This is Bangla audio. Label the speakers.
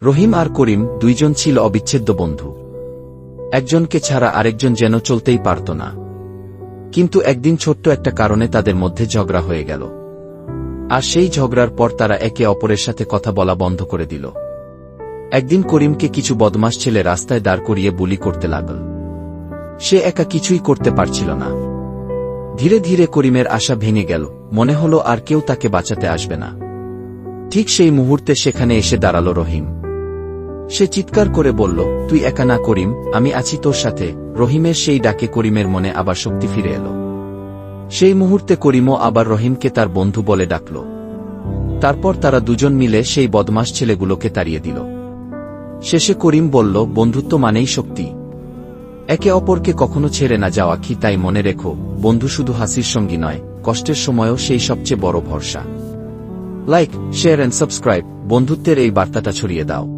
Speaker 1: রহিম আর করিম দুইজন ছিল অবিচ্ছেদ্য বন্ধু। একজনকে ছাড়া আরেকজন যেন চলতেই পারত না। কিন্তু একদিন ছোট্ট একটা কারণে তাদের মধ্যে ঝগড়া হয়ে গেল। আর সেই ঝগড়ার পর তারা একে অপরের সাথে কথা বলা বন্ধ করে দিল। একদিন করিমকে কিছু বদমাশ ছেলে রাস্তায় দাঁড় করিয়ে বুলি করতে লাগল। সে একা কিছুই করতে পারছিল না। ধীরে ধীরে করিমের আশা ভেঙে গেল, মনে হলো আর কেউ তাকে বাঁচাতে আসবে না। ঠিক সেই মুহূর্তে সেখানে এসে দাঁড়াল রহিম। সে চিৎকার করে বলল, তুই একা না করিম, আমি আছি তোর সাথে। রহিমের সেই ডাকে করিমের মনে আবার শক্তি ফিরে এলো। সেই মুহূর্তে করিমও আবার রহিমকে তার বন্ধু বলে ডাকল। তারপর তারা দুজন মিলে সেই বদমাশ ছেলেগুলোকে তাড়িয়ে দিল। শেষে করিম বলল, বন্ধুত্ব মানেই শক্তি। একে অপরকে কখনো ছেড়ে না যাওয়া কি, তাই মনে রেখো, বন্ধু শুধু হাসির সঙ্গী নয়, কষ্টের সময়ও সেই সবচেয়ে বড় ভরসা। লাইক, শেয়ার অ্যান্ড সাবস্ক্রাইব, বন্ধুত্বের এই বার্তাটা ছড়িয়ে দাও।